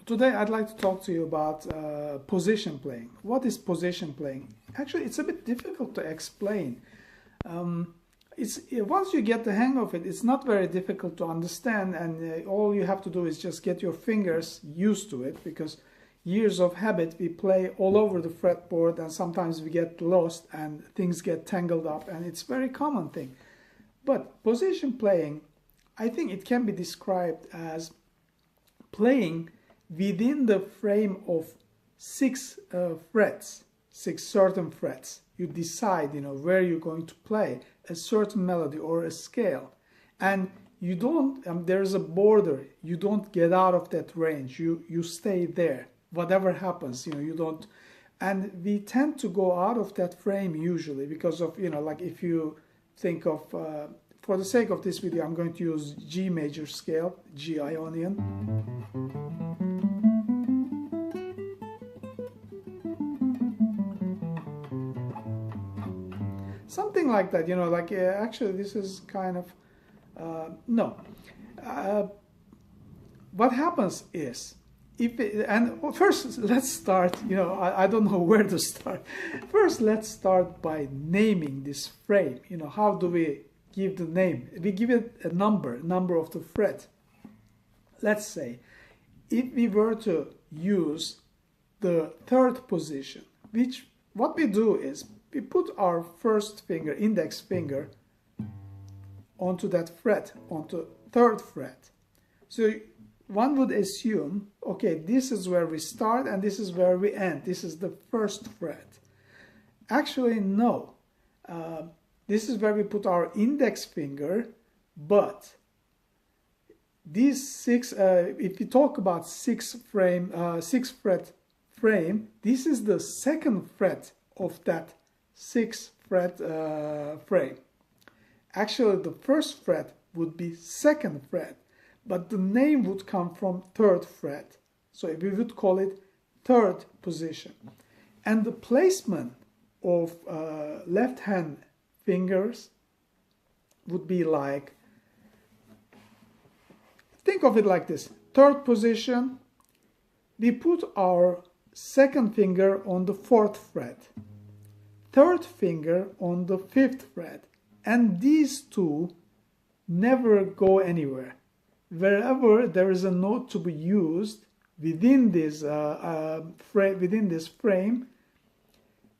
Today I'd like to talk to you about position playing. What is position playing? Actually, it's a bit difficult to explain. Once you get the hang of it, it's not very difficult to understand, and all you have to do is just get your fingers used to it, because years of habit, we play all over the fretboard, and sometimes we get lost and things get tangled up, and it's a very common thing. But position playing, I think it can be described as playing within the frame of six frets, six certain frets. You decide, where you're going to play a certain melody or a scale, and you don't. There's a border. You don't get out of that range. You stay there. Whatever happens, you don't. And we tend to go out of that frame usually because of, like if you think of. For the sake of this video, I'm going to use G major scale, G Ionian. Something like that, actually this is kind of, no. What happens is, first let's start, I don't know where to start. First, let's start by naming this frame. How do we give the name? We give it a number of the fret. Let's say, if we were to use the third position, what we do is, we put our first finger, index finger, onto that fret, onto third fret. So one would assume, okay, this is where we start and this is where we end. This is the first fret. Actually, no. This is where we put our index finger, but these six, if we talk about six fret frame, this is the second fret of that 6th fret frame. Actually, the first fret would be 2nd fret, but the name would come from 3rd fret. So we would call it 3rd position. And the placement of left hand fingers would be like, think of it like this. 3rd position, we put our 2nd finger on the 4th fret. 3rd finger on the 5th fret, and these two never go anywhere. Wherever there is a note to be used within this frame,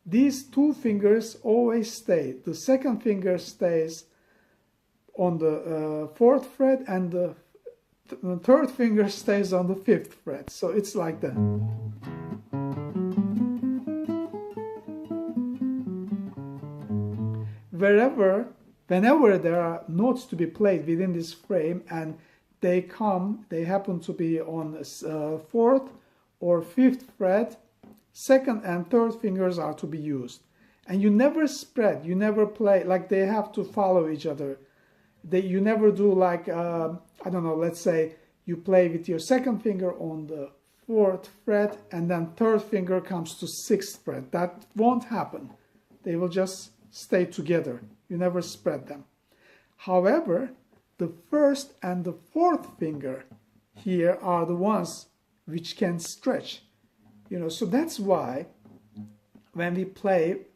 these two fingers always stay. The 2nd finger stays on the 4th fret, and the 3rd finger stays on the 5th fret. So it's like that. Whenever there are notes to be played within this frame and they happen to be on 4th or 5th fret, 2nd and 3rd fingers are to be used. And you never spread, you never play, like they have to follow each other. You never do like, I don't know, let's say you play with your 2nd finger on the 4th fret and then 3rd finger comes to 6th fret. That won't happen. They will just stay together. You never spread them. However, the 1st and the 4th finger here are the ones which can stretch. So that's why when we play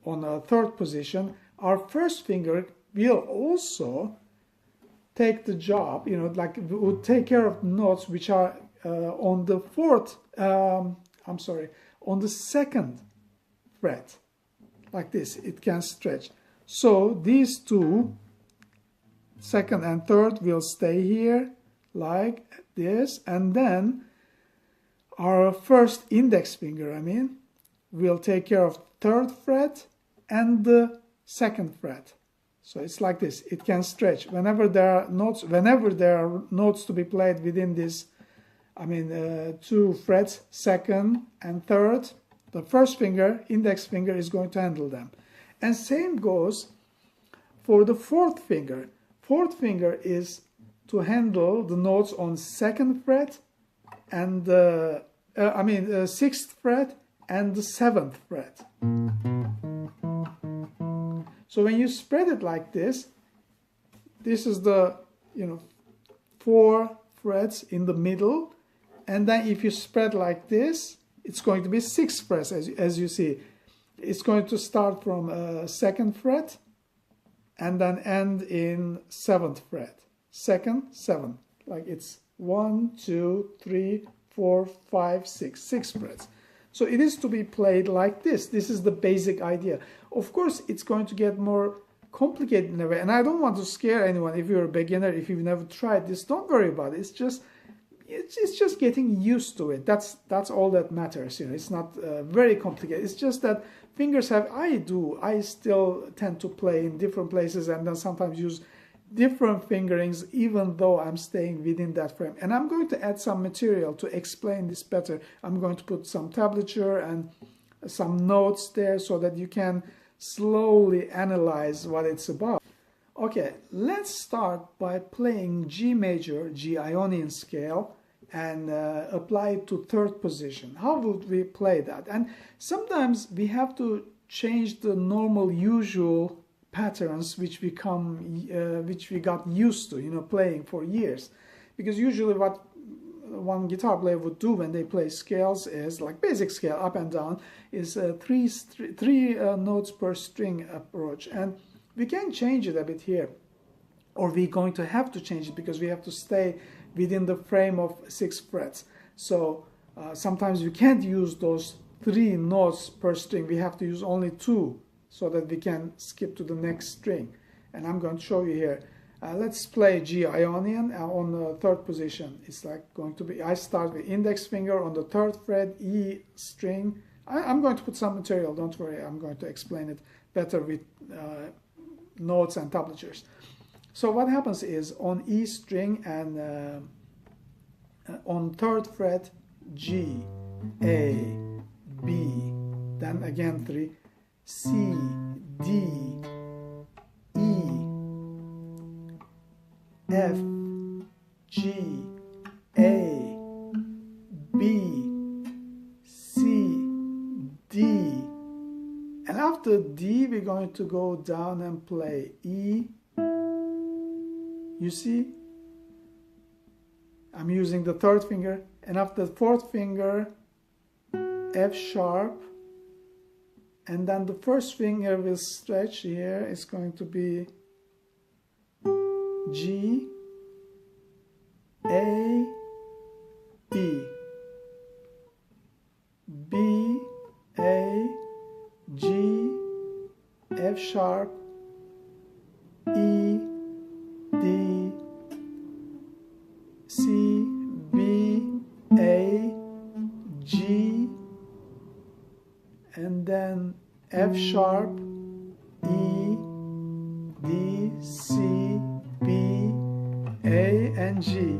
on a 3rd position, our 1st finger will also take the job, like we would take care of notes which are on the 2nd fret. Like this, it can stretch. So these two, 2nd and 3rd, will stay here like this, and then our first index finger, will take care of 3rd fret and the 2nd fret. So it's like this. It can stretch whenever there are notes to be played within this. 2 frets, 2nd and 3rd. The first finger, index finger, is going to handle them. And same goes for the fourth finger. Fourth finger is to handle the notes on second fret and sixth fret and the seventh fret. So when you spread it like this is the 4 frets in the middle, and then if you spread like this, it's going to be 6 frets as you see. It's going to start from second fret and then end in 7th fret. Second, 7th. Like it's 1, 2, 3, 4, 5, 6 frets. So it is to be played like this. This is the basic idea. Of course, it's going to get more complicated in a way. And I don't want to scare anyone. If you're a beginner, if you've never tried this, don't worry about it. It's just getting used to it. That's all that matters. It's not very complicated. It's just that fingers have. I still tend to play in different places and then sometimes use different fingerings, even though I'm staying within that frame. And I'm going to add some material to explain this better. I'm going to put some tablature and some notes there so that you can slowly analyze what it's about. Okay, let's start by playing G major, G Ionian scale, and apply it to third position. How would we play that? And sometimes we have to change the normal, usual patterns which we got used to, playing for years. Because usually what one guitar player would do when they play scales is like basic scale, up and down, is three notes per string approach. And we can change it a bit here, or we're going to have to change it because we have to stay within the frame of 6 frets. So sometimes we can't use those 3 notes per string. We have to use only 2 so that we can skip to the next string. And I'm going to show you here. Let's play G Ionian on the third position. It's like going to be, I start with index finger on the 3rd fret, E string. I'm going to put some material, don't worry. I'm going to explain it better with notes and tablatures. So what happens is on E string and on 3rd fret, G, A, B, then again 3, C, D, E, F, G, A, B, C, D. And after D, we're going to go down and play E. You see? I'm using the 3rd finger. And after the 4th finger, F sharp. And then the 1st finger will stretch here. It's going to be G, A, B, B, A, G, F sharp, E, D, C, B, A, G, and then F sharp, E, D, C, B, A, and G.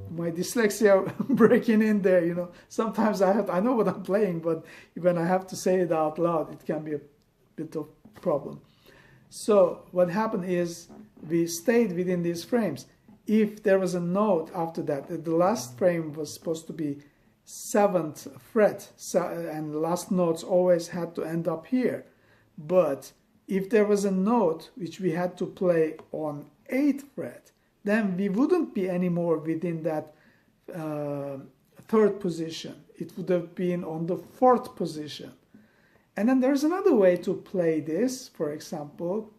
My dyslexia breaking in there, Sometimes I know what I'm playing, but when I have to say it out loud, it can be a bit of a problem. So what happened is we stayed within these frames. If there was a note after that, the last frame was supposed to be 7th fret, and the last notes always had to end up here. But if there was a note which we had to play on 8th fret, then we wouldn't be anymore within that 3rd position. It would have been on the 4th position. And then there's another way to play this. For example,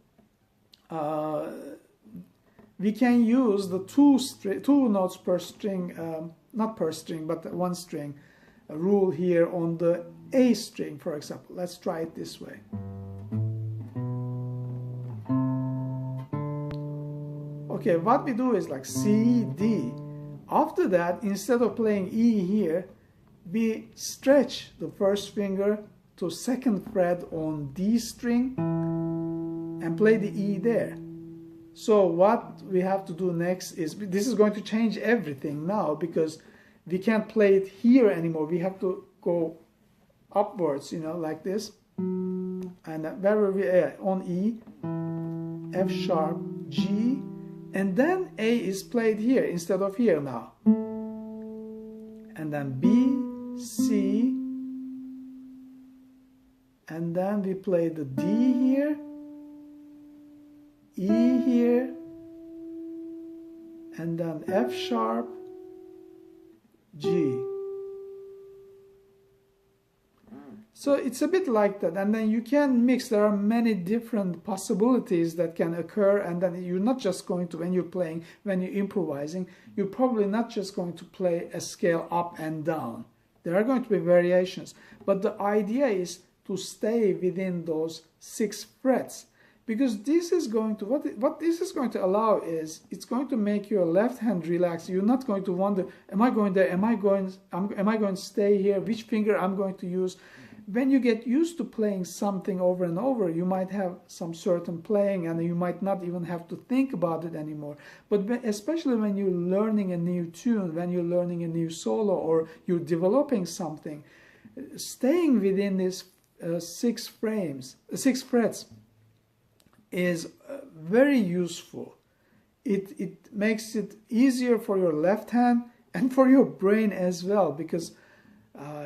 we can use the 2 notes per string, not per string, but 1 string rule here on the A string, for example. Let's try it this way. Okay, what we do is like C, D. After that, instead of playing E here, we stretch the 1st finger to 2nd fret on D string and play the E there. So what we have to do next is, this is going to change everything now because we can't play it here anymore. We have to go upwards, you know, like this. And where were we? On E, F sharp, G, and then A is played here instead of here now. And then B, C, and then we play the D here, E here, and then F sharp, G. So it's a bit like that, and then you can mix. There are many different possibilities that can occur, and then you're not just going to, when you're playing, when you're improvising, you're probably not just going to play a scale up and down. There are going to be variations, but the idea is to stay within those 6 frets, because this is going to, what this is going to allow is, it's going to make your left hand relax. You're not going to wonder, am I going there, am I going to stay here, which finger I'm going to use. When you get used to playing something over and over, you might have some certain playing and you might not even have to think about it anymore. But especially when you're learning a new tune, when you're learning a new solo, or you're developing something, staying within these 6 frets is very useful. It makes it easier for your left hand and for your brain as well, because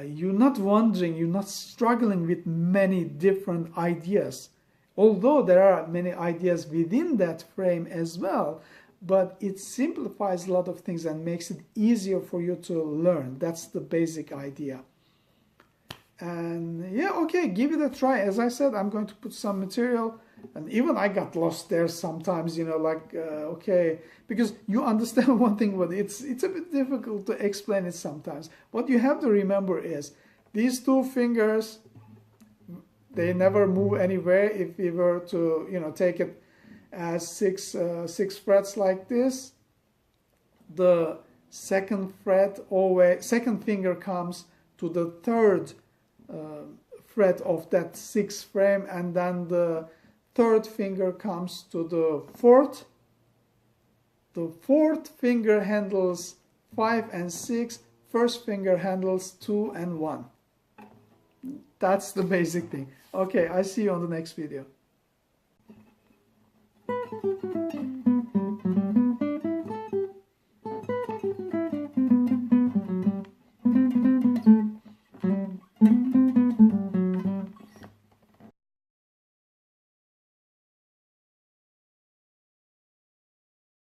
you're not wondering, you're not struggling with many different ideas. Although there are many ideas within that frame as well, but it simplifies a lot of things and makes it easier for you to learn. That's the basic idea. And yeah, okay, give it a try. As I said, I'm going to put some material, and even I got lost there sometimes, you know, like, okay, because you understand one thing, but it's a bit difficult to explain it sometimes. What you have to remember is these 2 fingers, they never move anywhere. If we were to, you know, take it as 6 frets like this, the second finger comes to the 3rd fret of that 6th frame, and then the 3rd finger comes to the 4th. The 4th finger handles 5 and 6. 1st finger handles 2 and 1. That's the basic thing. Okay, I see you on the next video.